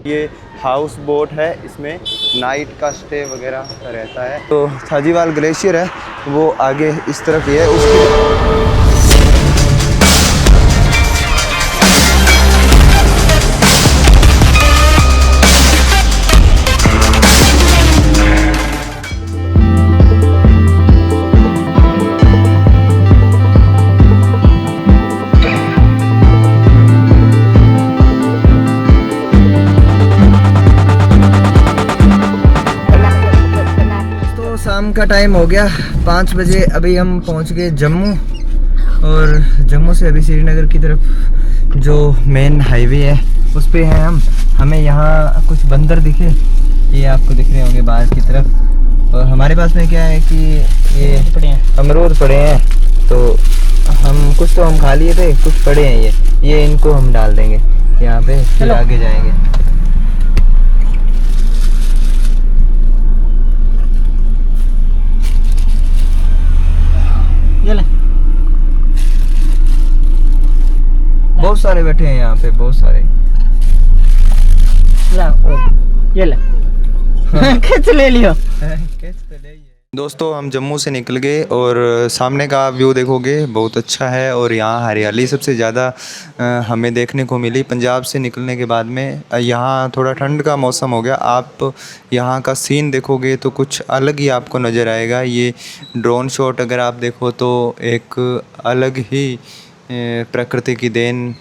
ये house boat है, इसमें नाइट का स्टे वगैरह रहता है। तो थाजीवाल ग्लेशियर है वो आगे इस तरफ ही है। उसके शाम का टाइम हो गया 5 बजे। अभी हम पहुंच गए जम्मू, और जम्मू से अभी श्रीनगर की तरफ जो मेन हाईवे है उस पे हैं हम। हमें यहाँ कुछ बंदर दिखे, ये आपको दिख रहे होंगे बाहर की तरफ। और हमारे पास में क्या है कि ये अमरूद पड़े हैं, तो हम खा लिए थे, कुछ पड़े हैं ये इनको हम डाल देंगे यहाँ पे, फिर आगे जाएंगे। बहुत सारे बैठे हैं यहाँ पे, बहुत सारे। ये ले खींच ले लियो। दोस्तों हम जम्मू से निकल गए और सामने का व्यू देखोगे बहुत अच्छा है, और यहाँ हरियाली सबसे ज़्यादा हमें देखने को मिली। पंजाब से निकलने के बाद में यहाँ थोड़ा ठंड का मौसम हो गया। आप यहाँ का सीन देखोगे तो कुछ अलग ही आपको नज़र आएगा। ये ड्रोन शॉट अगर आप देखो तो एक अलग ही प्रकृति की देन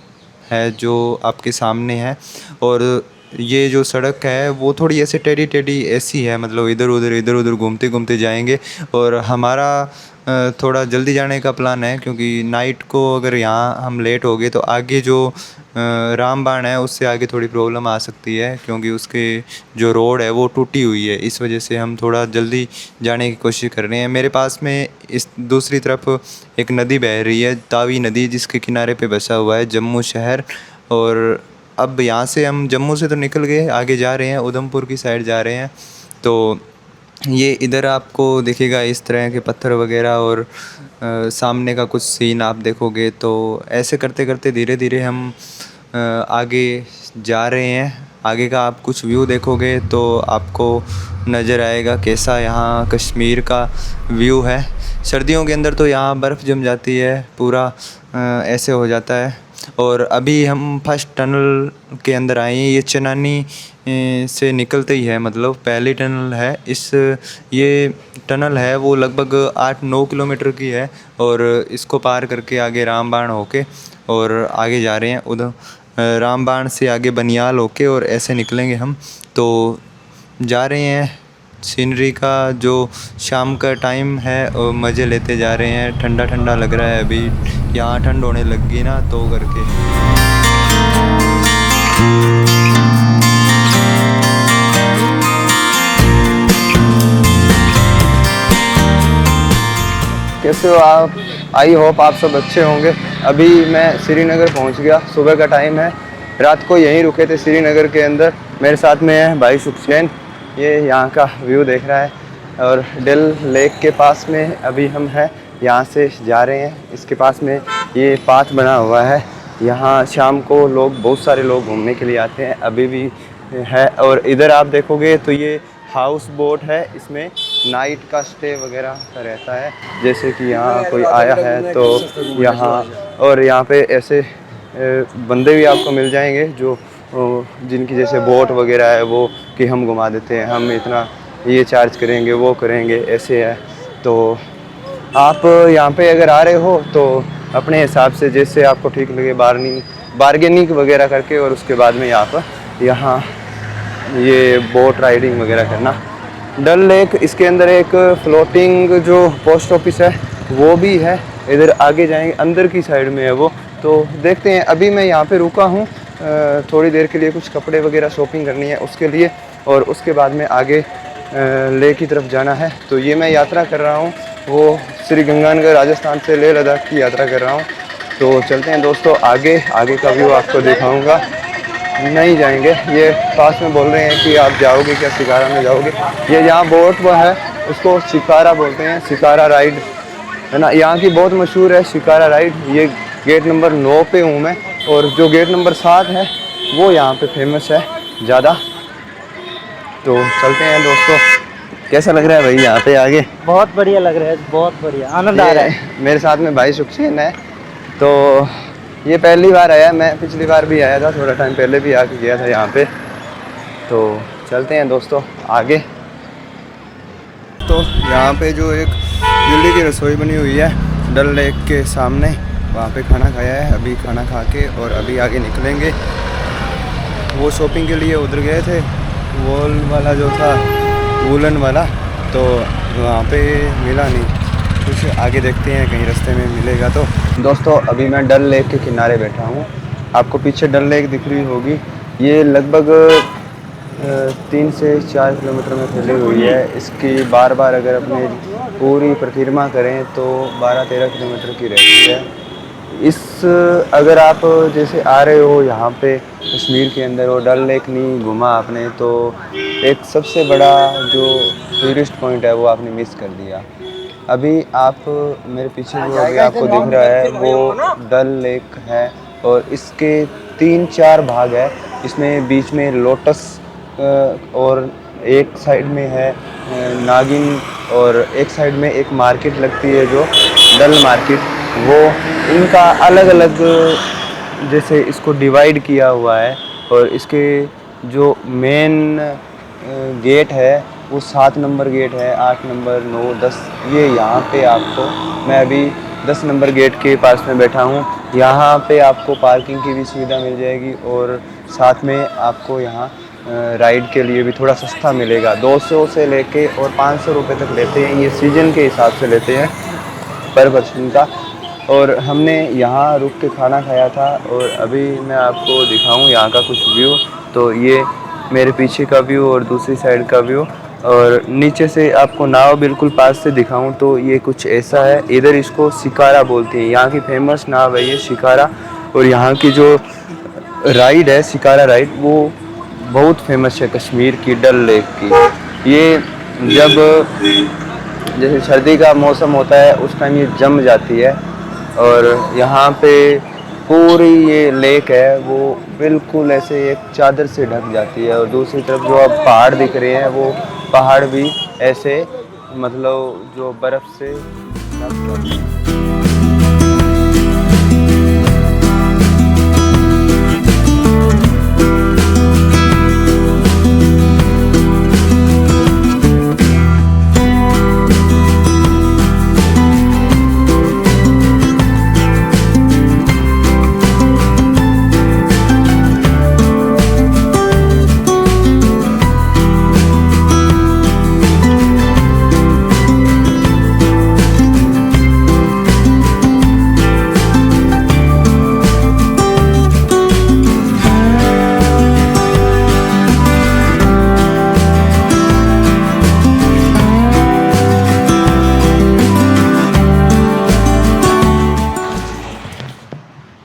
है जो आपके सामने है। और ये जो सड़क है वो थोड़ी ऐसे टेढ़ी ऐसी है, मतलब इधर उधर घूमते घूमते जाएंगे। और हमारा थोड़ा जल्दी जाने का प्लान है, क्योंकि नाइट को अगर यहाँ हम लेट हो गए तो आगे जो रामबाण है उससे आगे थोड़ी प्रॉब्लम आ सकती है, क्योंकि उसके जो रोड है वो टूटी हुई है। इस वजह से हम थोड़ा जल्दी जाने की कोशिश कर रहे हैं। मेरे पास में इस दूसरी तरफ एक नदी बह रही है, तावी नदी, जिसके किनारे पे बसा हुआ है जम्मू शहर। और अब यहाँ से हम जम्मू से तो निकल गए, आगे जा रहे हैं, उधमपुर की साइड जा रहे हैं। तो ये इधर आपको दिखेगा इस तरह के पत्थर वगैरह, और सामने का कुछ सीन आप देखोगे। तो ऐसे करते करते धीरे धीरे हम आगे जा रहे हैं। आगे का आप कुछ व्यू देखोगे तो आपको नज़र आएगा कैसा यहाँ कश्मीर का व्यू है। सर्दियों के अंदर तो यहाँ बर्फ़ जम जाती है, पूरा ऐसे हो जाता है। और अभी हम फर्स्ट टनल के अंदर आए हैं। ये चनानी से निकलते ही है, मतलब पहली टनल है। ये टनल है वो लगभग 8-9 किलोमीटर की है, और इसको पार करके आगे रामबाण होके और आगे जा रहे हैं। उधर रामबाण से आगे बनियाल होके और ऐसे निकलेंगे हम। तो जा रहे हैं, सीनरी का जो शाम का टाइम है और मज़े लेते जा रहे हैं। ठंडा ठंडा लग रहा है, अभी यहाँ ठंड होने लगी ना तो करके। कैसे हो आप? आई होप आप सब अच्छे होंगे। अभी मैं श्रीनगर पहुँच गया, सुबह का टाइम है। रात को यहीं रुके थे श्रीनगर के अंदर। मेरे साथ में है भाई सुखचैन, ये यहाँ का व्यू देख रहा है। और डल लेक के पास में अभी हम हैं, यहाँ से जा रहे हैं। इसके पास में ये पाथ बना हुआ है, यहाँ शाम को बहुत सारे लोग घूमने के लिए आते हैं, अभी भी है। और इधर आप देखोगे तो ये हाउस बोट है, इसमें नाइट का स्टे वगैरह रहता है। जैसे कि यहाँ कोई आया है तो यहाँ, और यहाँ पे ऐसे बंदे भी आपको मिल जाएंगे जो जिनकी जैसे बोट वगैरह है वो कि हम घुमा देते हैं, हम इतना ये चार्ज करेंगे, वो करेंगे, ऐसे है। तो आप यहाँ पे अगर आ रहे हो तो अपने हिसाब से जैसे आपको ठीक लगे बार्गेनिंग वगैरह करके, और उसके बाद में आप यहाँ ये बोट राइडिंग वगैरह करना। डल लेक, इसके अंदर एक फ्लोटिंग जो पोस्ट ऑफिस है वो भी है, इधर आगे जाएंगे अंदर की साइड में है वो। तो देखते हैं, अभी मैं यहाँ पे रुका हूँ थोड़ी देर के लिए, कुछ कपड़े वगैरह शॉपिंग करनी है उसके लिए, और उसके बाद में आगे लेह की तरफ जाना है। तो ये मैं यात्रा कर रहा हूँ, वो श्री गंगानगर राजस्थान से लेह लद्दाख की यात्रा कर रहा हूँ। तो चलते हैं दोस्तों, आगे का व्यू आपको दिखाऊंगा। नहीं जाएंगे, ये पास में बोल रहे हैं कि आप जाओगे क्या, शिकारा में जाओगे। ये यहाँ बोट वो है, उसको शिकारा बोलते हैं, शिकारा राइड है ना, यहाँ की बहुत मशहूर है शिकारा राइड। ये गेट नंबर 9 पे हूँ मैं, और जो गेट नंबर 7 है वो यहाँ पे फेमस है ज़्यादा। तो चलते हैं दोस्तों, कैसा लग रहा है भाई यहाँ पे आगे? बहुत बढ़िया लग रहा है, बहुत बढ़िया, आनंद आ रहा है। मेरे साथ में भाई सुखचैन है, तो ये पहली बार आया, मैं पिछली बार भी आया था, थोड़ा टाइम पहले भी आके गया था यहाँ पे। तो चलते हैं दोस्तों आगे। तो यहाँ पे जो एक दिल्ली की रसोई बनी हुई है डल लेक के सामने, वहाँ पे खाना खाया है, अभी खाना खा के और अभी आगे निकलेंगे। वो शॉपिंग के लिए उधर गए थे, वॉल वाला जो था वूलन वाला, तो वहाँ पे मिला नहीं, कुछ आगे देखते हैं कहीं रास्ते में मिलेगा तो। दोस्तों अभी मैं डल लेक के किनारे बैठा हूँ, आपको पीछे डल लेक दिख रही होगी। ये लगभग 3 से 4 किलोमीटर में फैली हुई है। इसकी बार बार अगर अपने पूरी परिक्रमा करें तो 12-13 किलोमीटर की रहती है। इस अगर आप जैसे आ रहे हो यहाँ पे कश्मीर के अंदर और डल लेक नहीं घूमा आपने, तो एक सबसे बड़ा जो टूरिस्ट पॉइंट है वो आपने मिस कर दिया। अभी आप मेरे पीछे जो अभी आपको दिख रहा है वो डल लेक है, और इसके 3-4 भाग है। इसमें बीच में लोटस और एक साइड में है नागिन, और एक साइड में एक मार्केट लगती है जो डल मार्केट, वो इनका अलग अलग जैसे इसको डिवाइड किया हुआ है। और इसके जो मेन गेट है वो 7 नंबर गेट है, 8 नंबर, 9, 10, ये यहाँ पे आपको, मैं अभी 10 नंबर गेट के पास में बैठा हूँ। यहाँ पे आपको पार्किंग की भी सुविधा मिल जाएगी, और साथ में आपको यहाँ राइड के लिए भी थोड़ा सस्ता मिलेगा। 200 से लेके और 500 रुपये तक लेते हैं, ये सीज़न के हिसाब से लेते हैं पर पर्सन का। और हमने यहाँ रुक के खाना खाया था, और अभी मैं आपको दिखाऊं यहाँ का कुछ व्यू। तो ये मेरे पीछे का व्यू और दूसरी साइड का व्यू, और नीचे से आपको नाव बिल्कुल पास से दिखाऊं तो ये कुछ ऐसा है। इधर इसको शिकारा बोलते हैं, यहाँ की फेमस नाव है ये शिकारा। और यहाँ की जो राइड है शिकारा राइड, वो बहुत फेमस है कश्मीर की डल लेक की। ये जब जैसे सर्दी का मौसम होता है उस टाइम ये जम जाती है, और यहाँ पे पूरी ये लेक है वो बिल्कुल ऐसे एक चादर से ढक जाती है। और दूसरी तरफ जो अब पहाड़ दिख रहे हैं वो पहाड़ भी ऐसे मतलब जो बर्फ़ से ढक जाते हैं।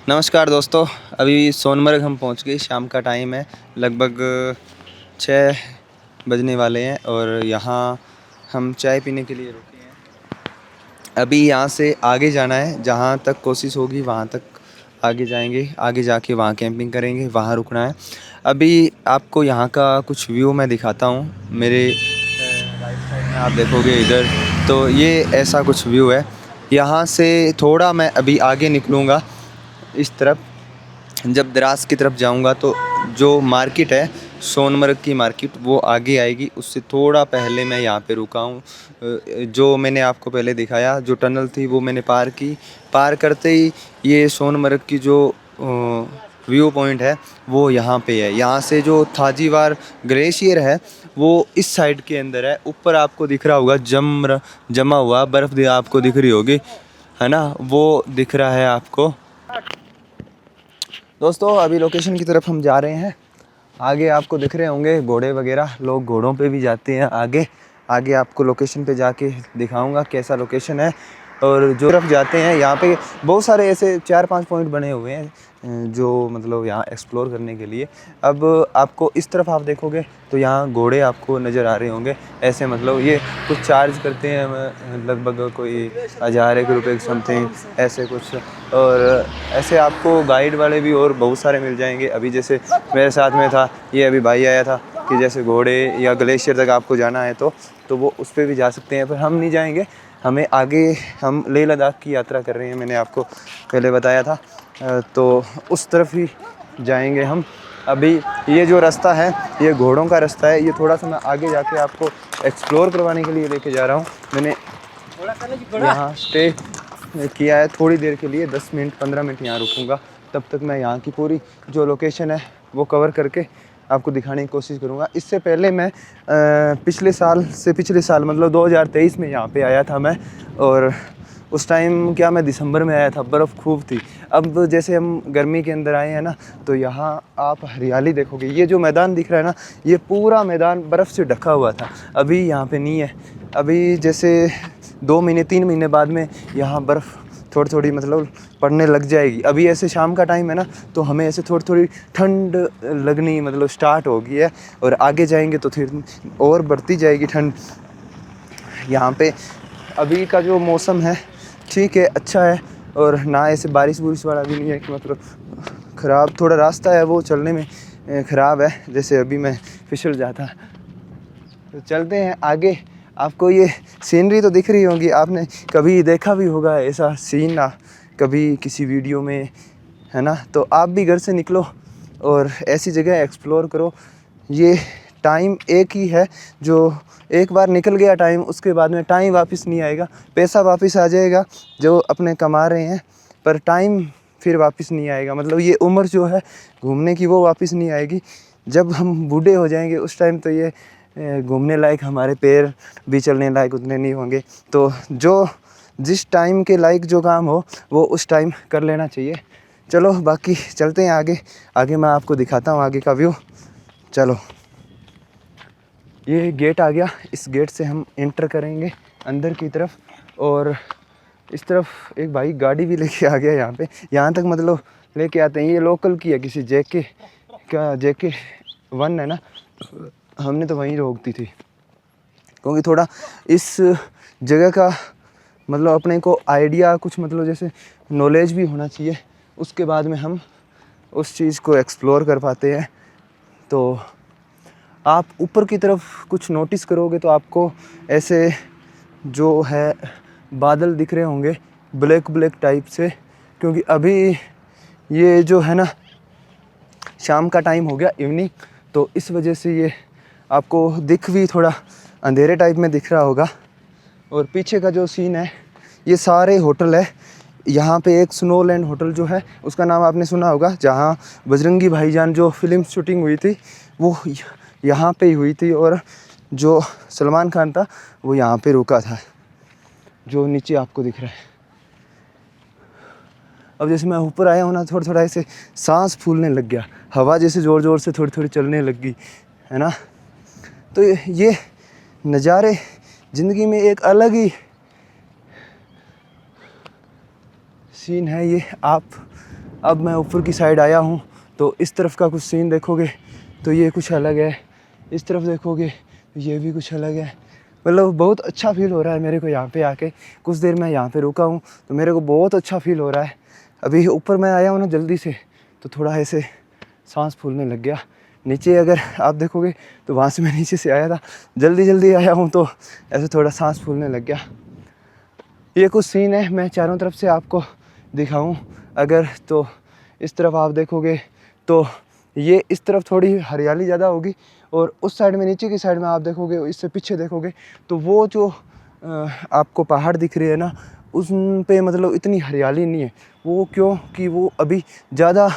नमस्कार दोस्तों, अभी सोनमर्ग हम पहुंच गए। शाम का टाइम है, लगभग 6 बजने वाले हैं, और यहाँ हम चाय पीने के लिए रुके हैं। अभी यहाँ से आगे जाना है, जहाँ तक कोशिश होगी वहाँ तक आगे जाएंगे, आगे जाके वहाँ कैंपिंग करेंगे, वहाँ रुकना है। अभी आपको यहाँ का कुछ व्यू मैं दिखाता हूँ। मेरे राइट साइड में आप देखोगे इधर, तो ये ऐसा कुछ व्यू है। यहाँ से थोड़ा मैं अभी आगे निकलूँगा इस तरफ, जब द्रास की तरफ जाऊंगा तो जो मार्केट है सोनमर्ग की मार्केट वो आगे आएगी। उससे थोड़ा पहले मैं यहाँ पे रुका हूँ। जो मैंने आपको पहले दिखाया जो टनल थी वो मैंने पार की, पार करते ही ये सोनमर्ग की जो व्यू पॉइंट है वो यहाँ पे है। यहाँ से जो थाजीवार ग्लेशियर है वो इस साइड के अंदर है। ऊपर आपको दिख रहा होगा जमा हुआ बर्फ़ आपको दिख रही होगी, है ना, वो दिख रहा है आपको। दोस्तों अभी लोकेशन की तरफ हम जा रहे हैं। आगे आपको दिख रहे होंगे घोड़े वगैरह, लोग घोड़ों पे भी जाते हैं। आगे आपको लोकेशन पे जाके दिखाऊंगा कैसा लोकेशन है। और जो तरफ जाते हैं यहाँ पे बहुत सारे ऐसे 4-5 पॉइंट बने हुए हैं जो मतलब यहाँ एक्सप्लोर करने के लिए। अब आपको इस तरफ आप देखोगे तो यहाँ घोड़े आपको नज़र आ रहे होंगे, ऐसे मतलब ये कुछ चार्ज करते हैं लगभग कोई 1000 रुपये समथिंग ऐसे कुछ। और ऐसे आपको गाइड वाले भी और बहुत सारे मिल जाएंगे। अभी जैसे मेरे साथ में था ये अभी भाई आया था कि जैसे घोड़े या ग्लेशियर तक आपको जाना है तो वो उस पर भी जा सकते हैं, पर हम नहीं जाएंगे। हमें आगे हम लेह लद्दाख की यात्रा कर रहे हैं, मैंने आपको पहले बताया था, तो उस तरफ ही जाएंगे हम। अभी ये जो रास्ता है ये घोड़ों का रास्ता है, ये थोड़ा सा मैं आगे जाके आपको एक्सप्लोर करवाने के लिए लेके जा रहा हूँ। मैंने यहाँ स्टे किया है थोड़ी देर के लिए, 10 मिनट 15 मिनट यहाँ रुकूँगा। तब तक मैं यहाँ की पूरी जो लोकेशन है वो कवर करके आपको दिखाने की कोशिश करूँगा। इससे पहले मैं पिछले साल मतलब 2023 में यहाँ पे आया था मैं, और उस टाइम क्या मैं दिसंबर में आया था, बर्फ़ खूब थी। अब जैसे हम गर्मी के अंदर आए हैं ना, तो यहाँ आप हरियाली देखोगे। ये जो मैदान दिख रहा है ना, ये पूरा मैदान बर्फ़ से ढका हुआ था, अभी यहाँ पे नहीं है। अभी जैसे 2 महीने 3 महीने बाद में यहाँ बर्फ़ थोड़ी थोड़ी मतलब पड़ने लग जाएगी। अभी ऐसे शाम का टाइम है ना, तो हमें ऐसे थोड़ी थोड़ी ठंड लगनी मतलब स्टार्ट हो गई है, और आगे जाएंगे तो फिर और बढ़ती जाएगी ठंड। यहाँ पे अभी का जो मौसम है ठीक है, अच्छा है, और ना ऐसे बारिश वाला भी नहीं है कि मतलब ख़राब। थोड़ा रास्ता है वो चलने में ख़राब है, जैसे अभी मैं फिसल जाता। तो चलते हैं आगे। आपको ये सीनरी तो दिख रही होगी, आपने कभी देखा भी होगा ऐसा सीन ना कभी किसी वीडियो में, है ना। तो आप भी घर से निकलो और ऐसी जगह एक्सप्लोर करो। ये टाइम एक ही है, जो एक बार निकल गया टाइम, उसके बाद में टाइम वापस नहीं आएगा। पैसा वापस आ जाएगा जो अपने कमा रहे हैं, पर टाइम फिर वापस नहीं आएगा। मतलब ये उम्र जो है घूमने की वो वापस नहीं आएगी। जब हम बूढ़े हो जाएंगे उस टाइम तो ये घूमने लायक हमारे पैर भी चलने लायक उतने नहीं होंगे। तो जो जिस टाइम के लायक जो काम हो वो उस टाइम कर लेना चाहिए। चलो बाकी चलते हैं आगे मैं आपको दिखाता हूँ आगे का व्यू। चलो, ये गेट आ गया, इस गेट से हम एंटर करेंगे अंदर की तरफ। और इस तरफ एक भाई गाड़ी भी लेके आ गया यहाँ तक मतलब लेके आते हैं। ये लोकल की है, किसी JK 1 है ना, हमने तो वहीं रोक दी थी क्योंकि थोड़ा इस जगह का मतलब अपने को आइडिया कुछ मतलब जैसे नॉलेज भी होना चाहिए, उसके बाद में हम उस चीज़ को एक्सप्लोर कर पाते हैं। तो आप ऊपर की तरफ कुछ नोटिस करोगे तो आपको ऐसे जो है बादल दिख रहे होंगे ब्लैक टाइप से, क्योंकि अभी ये जो है ना शाम का टाइम हो गया, इवनिंग, तो इस वजह से ये आपको दिख भी थोड़ा अंधेरे टाइप में दिख रहा होगा। और पीछे का जो सीन है ये सारे होटल है। यहाँ पे एक स्नोलैंड होटल जो है उसका नाम आपने सुना होगा, जहाँ बजरंगी भाईजान जो फिल्म शूटिंग हुई थी वो यहाँ पे ही हुई थी, और जो सलमान खान था वो यहाँ पे रुका था, जो नीचे आपको दिख रहा है। अब जैसे मैं ऊपर आया हूँ ना, थोड़ा ऐसे सांस फूलने लग गया, हवा जैसे ज़ोर से थोड़ी चलने लग गई, है ना। तो ये नज़ारे ज़िंदगी में एक अलग ही सीन है ये। अब मैं ऊपर की साइड आया हूँ तो इस तरफ का कुछ सीन देखोगे तो ये कुछ अलग है, इस तरफ देखोगे तो ये भी कुछ अलग है। मतलब बहुत अच्छा फील हो रहा है मेरे को यहाँ पे आके। कुछ देर मैं यहाँ पे रुका हूँ तो मेरे को बहुत अच्छा फील हो रहा है। अभी ऊपर मैं आया हूँ ना जल्दी से, तो थोड़ा ऐसे सांस फूलने लग गया। नीचे अगर आप देखोगे तो वहाँ से मैं नीचे से आया था, जल्दी आया हूँ तो ऐसे थोड़ा सांस फूलने लग गया। ये कुछ सीन है, मैं चारों तरफ से आपको दिखाऊं अगर, तो इस तरफ आप देखोगे तो ये इस तरफ थोड़ी हरियाली ज़्यादा होगी, और उस साइड में नीचे की साइड में आप देखोगे, इससे पीछे देखोगे तो वो जो आपको पहाड़ दिख रहे हैं ना, उन पे मतलब इतनी हरियाली नहीं है। वो क्यों कि वो अभी ज़्यादा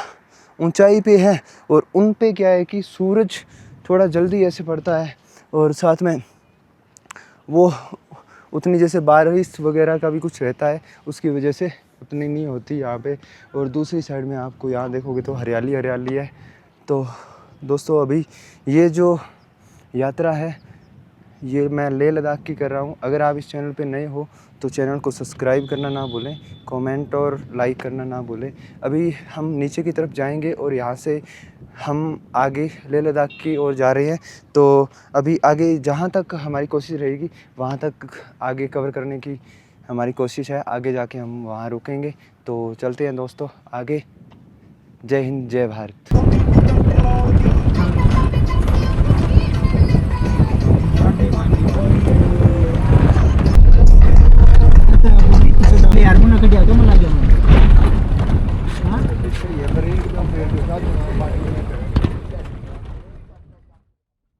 ऊंचाई पे है, और उन पे क्या है कि सूरज थोड़ा जल्दी ऐसे पड़ता है, और साथ में वो उतनी जैसे बारिश वगैरह का भी कुछ रहता है, उसकी वजह से उतनी नहीं होती यहाँ पे। और दूसरी साइड में आपको यहाँ देखोगे तो हरियाली है। तो दोस्तों अभी ये जो यात्रा है ये मैं लेह लद्दाख की कर रहा हूँ। अगर आप इस चैनल पे नए हो तो चैनल को सब्सक्राइब करना ना भूलें, कमेंट और लाइक करना ना भूलें। अभी हम नीचे की तरफ जाएंगे और यहाँ से हम आगे लेह लद्दाख की ओर जा रहे हैं। तो अभी आगे जहाँ तक हमारी कोशिश रहेगी वहाँ तक आगे कवर करने की हमारी कोशिश है। आगे जाके हम वहाँ रुकेंगे। तो चलते हैं दोस्तों आगे। जय हिंद, जय भारत।